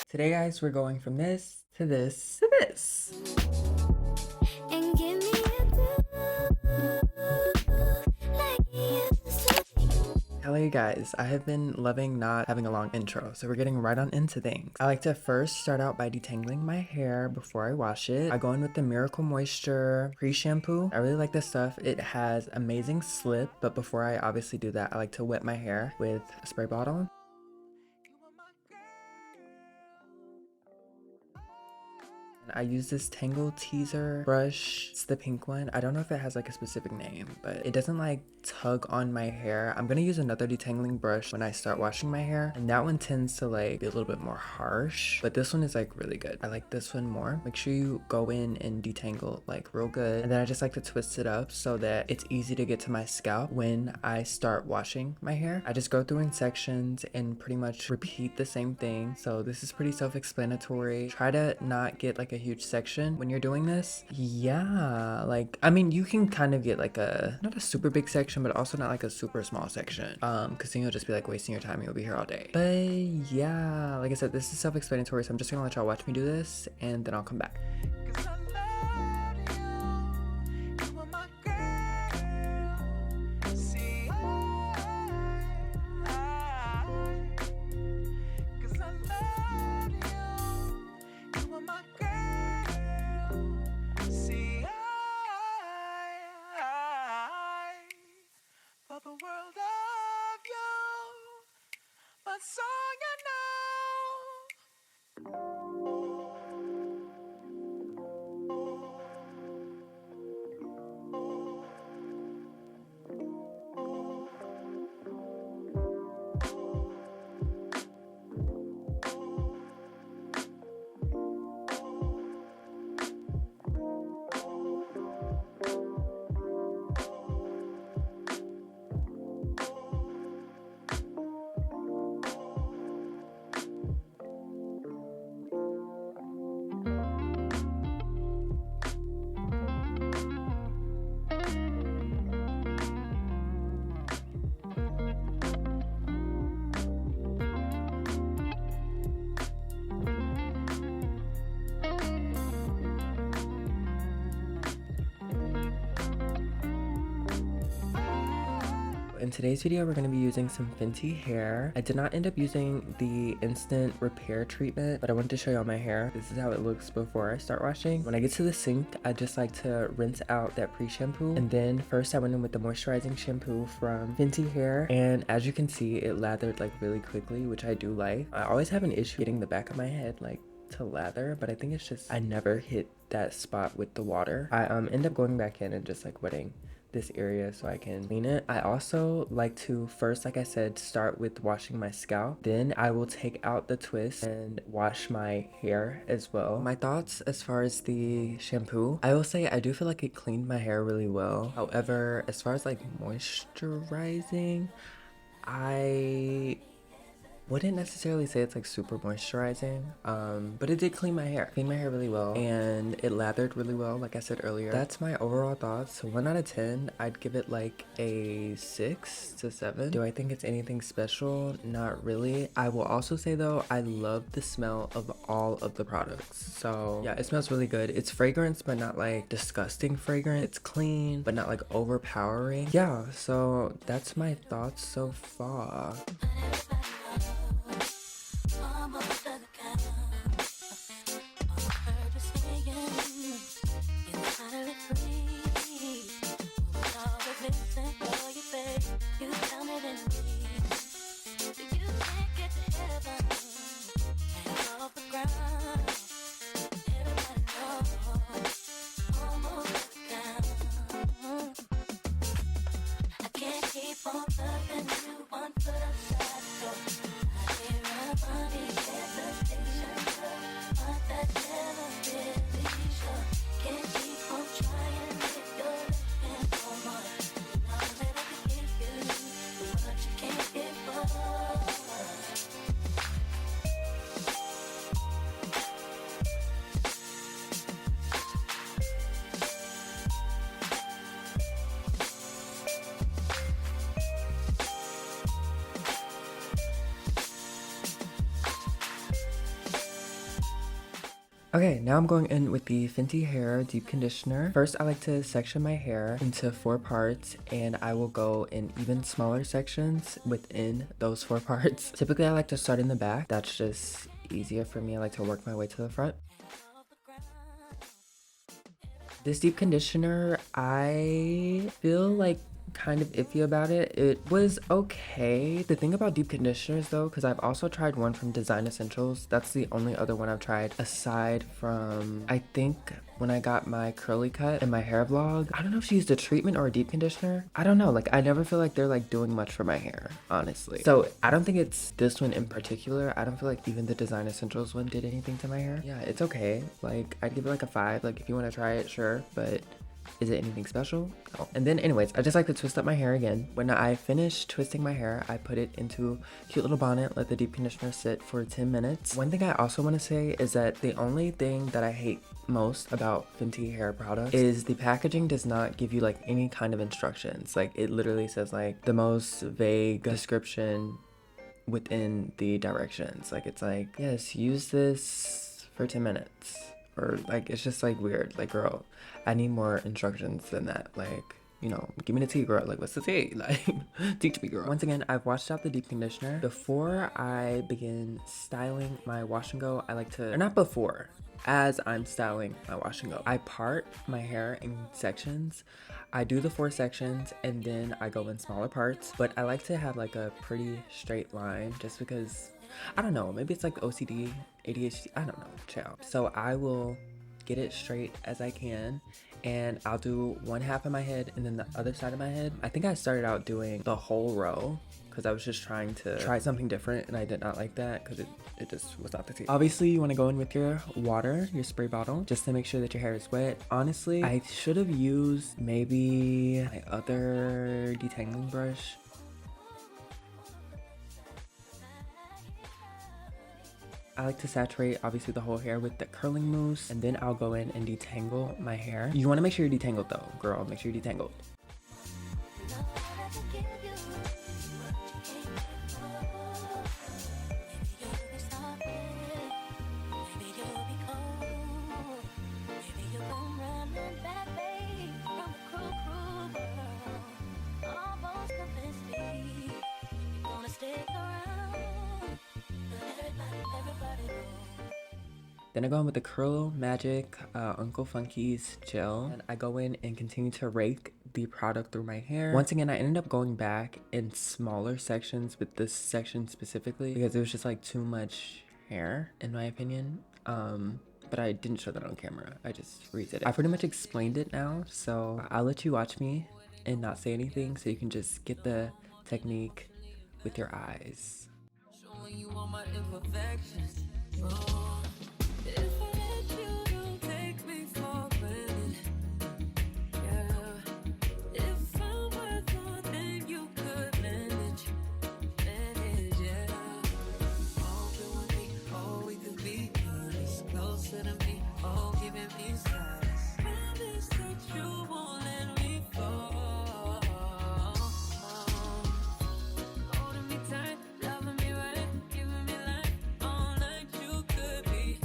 Today, guys, we're going from this to this to this. And give me a do like you used to. Hello, you guys. I have been loving not having a long intro, so we're getting right on into things. I like to first start out by detangling my hair before I wash it. I go in with the Miracle Moisture pre-shampoo. I really like this stuff. It has amazing slip, but before I obviously do that, I like to wet my hair with a spray bottle. I use this Tangle Teaser brush. It's the pink one. I don't know if it has like a specific name, but it doesn't like tug on my hair. I'm gonna use another detangling brush when I start washing my hair, and that one tends to like be a little bit more harsh, but this one is like really good. I like this one more. Make sure you go in and detangle like real good, and then I just like to twist it up so that it's easy to get to my scalp when I start washing my hair. I just go through in sections and pretty much repeat the same thing. So this is pretty self-explanatory. Try to not get like a huge section when you're doing this. Yeah, like I mean you can kind of get like not a super big section, but also not like a super small section, because then you'll just be like wasting your time and you'll be here all day. But yeah, like I said, this is self-explanatory, so I'm just gonna let y'all watch me do this and then I'll come back. The world of you, but so you In today's video, we're going to be using some Fenty Hair. I did not end up using the instant repair treatment, but I wanted to show y'all my hair. This is how it looks before I start washing. When I get to the sink, I just like to rinse out that pre-shampoo. And then first I went in with the moisturizing shampoo from Fenty Hair. And as you can see, it lathered like really quickly, which I do like. I always have an issue getting the back of my head like to lather, but I think it's just I never hit that spot with the water. I end up going back in and just like wetting this area so I can clean it. I also like to first, like I said, start with washing my scalp. Then I will take out the twist and wash my hair as well. My thoughts as far as the shampoo, I will say I do feel like it cleaned my hair really well. However, as far as like moisturizing, I wouldn't necessarily say it's like super moisturizing, but it did clean my hair really well, and it lathered really well like I said earlier. That's my overall thoughts. 1 out of 10, I'd give it like a 6 to 7. Do I think it's anything special? Not really. I will also say though, I love the smell of all of the products. So yeah, it smells really good. It's fragrance, but not like disgusting fragrance. It's clean, but not like overpowering. Yeah, so that's my thoughts so far. Okay, now I'm going in with the Fenty Hair Deep Conditioner. First, I like to section my hair into 4 parts, and I will go in even smaller sections within those 4 parts. Typically, I like to start in the back. That's just easier for me. I like to work my way to the front. This deep conditioner, I feel like kind of iffy about it. It was okay. The thing about deep conditioners though, because I've also tried one from Design Essentials. That's the only other one I've tried aside from, I think when I got my curly cut in my hair vlog. I don't know if she used a treatment or a deep conditioner. I don't know. Like, I never feel like they're like doing much for my hair, honestly. So I don't think it's this one in particular. I don't feel like even the Design Essentials one did anything to my hair. Yeah, it's okay. Like, I'd give it like a 5. Like, if you want to try it, sure. But is it anything special? No. And then anyways, I just like to twist up my hair again. When I finish twisting my hair, I put it into a cute little bonnet, let the deep conditioner sit for 10 minutes. One thing I also want to say is that the only thing that I hate most about Fenty hair products is the packaging does not give you like any kind of instructions. Like, it literally says like the most vague description within the directions. Like, it's like, yes, use this for 10 minutes. Or like, it's just like weird. Like, girl, I need more instructions than that. Like, you know, give me the tea, girl. Like, what's the tea? Like, teach me, girl. Once again, I've washed out the deep conditioner. Before I begin styling my wash and go, I like to, or not before, as I'm styling my wash and go, I part my hair in sections. I do the 4 sections and then I go in smaller parts, but I like to have like a pretty straight line just because, I don't know, maybe it's like OCD, ADHD, I don't know, child. So I will get it straight as I can, and I'll do one half of my head and then the other side of my head. I think I started out doing the whole row because I was just trying to try something different, and I did not like that because it just was not the tea. Obviously, you want to go in with your water, your spray bottle, just to make sure that your hair is wet. Honestly, I should have used maybe my other detangling brush. I like to saturate obviously the whole hair with the curling mousse, and then I'll go in and detangle my hair. You want to make sure you're detangled though, girl. Make sure you're detangled. Then I go in with the Curl Magic Uncle Funky's gel, and I go in and continue to rake the product through my hair. Once again, I ended up going back in smaller sections with this section specifically because it was just like too much hair in my opinion. But I didn't show that on camera. I just redid it. I pretty much explained it now, so I'll let you watch me and not say anything so you can just get the technique with your eyes. Showing you all my imperfections. Oh, if I let you, don't take me for granted. Yeah. If I'm worth more than you could manage, yeah. Oh, you want me, oh, we could be honest. Closer to me, oh, giving me silence. Promise that you won't let me fall. Holding me tight, loving me right, giving me life all night. You could be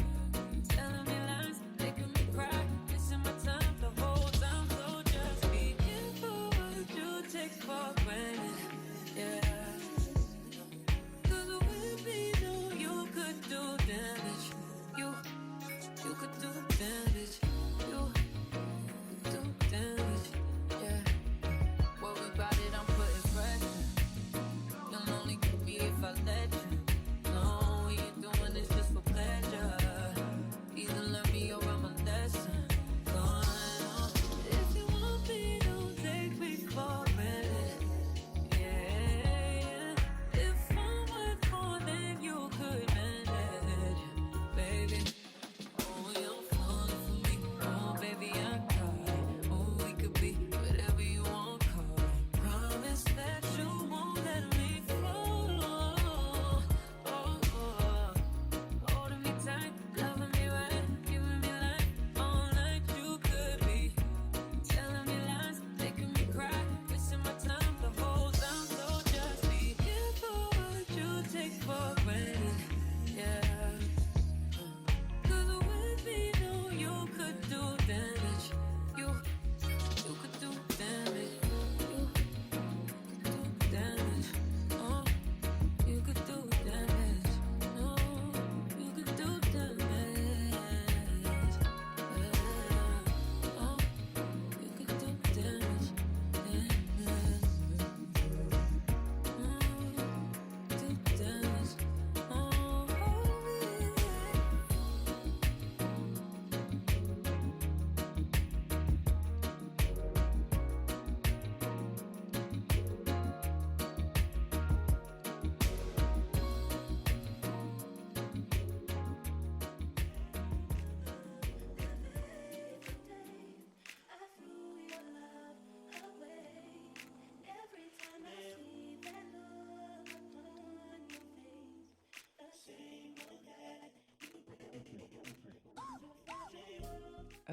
telling me lies, making me cry, missing my time the whole time. So just be careful what you take for granted, yeah. 'Cause with me, know you could do damage. You could do damage.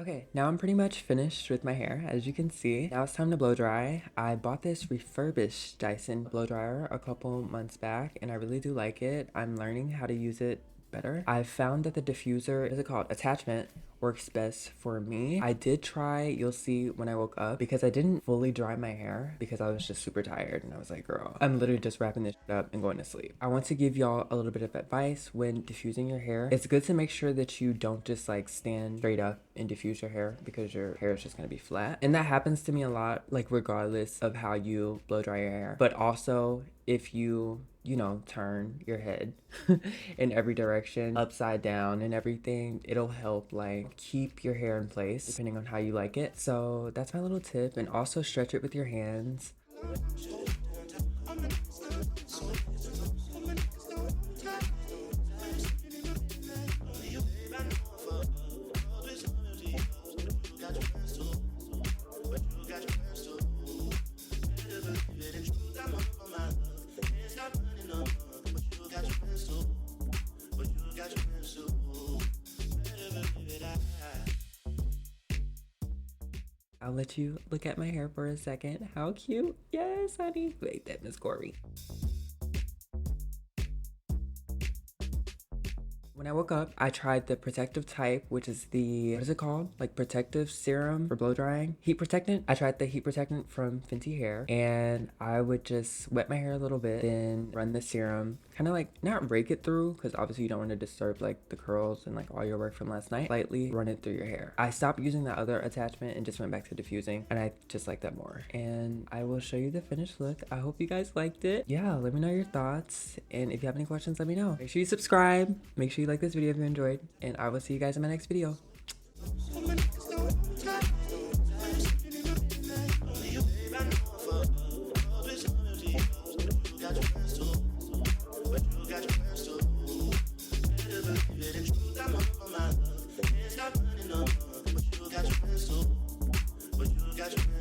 Okay, now I'm pretty much finished with my hair, as you can see. Now it's time to blow dry. I bought this refurbished Dyson blow dryer a couple months back, and I really do like it. I'm learning how to use it better. I've found that the diffuser, what is it called? Attachment works best for me. I did try, you'll see when I woke up, because I didn't fully dry my hair because I was just super tired and I was like, girl, I'm literally just wrapping this shit up and going to sleep. I want to give y'all a little bit of advice when diffusing your hair. It's good to make sure that you don't just like stand straight up and diffuse your hair because your hair is just gonna be flat. And that happens to me a lot, like regardless of how you blow dry your hair. But also if you know, turn your head in every direction, upside down and everything, it'll help like keep your hair in place depending on how you like it. So that's my little tip. And also stretch it with your hands. I'll let you look at my hair for a second. How cute. Yes, honey. Wait, that Miss Corey. When I woke up, I tried the protective type, which is the, what is it called? Like protective serum for blow drying. Heat protectant. I tried the heat protectant from Fenty Hair, and I would just wet my hair a little bit, then run the serum, kind of like not rake it through because obviously you don't want to disturb like the curls and like all your work from last night. Lightly run it through your hair. I stopped using the other attachment and just went back to diffusing, and I just like that more. And I will show you the finished look. I hope you guys liked it. Yeah, let me know your thoughts, and if you have any questions, let me know. Make sure you subscribe. Make sure you like this video if you enjoyed, and I will see you guys in my next video. Got you.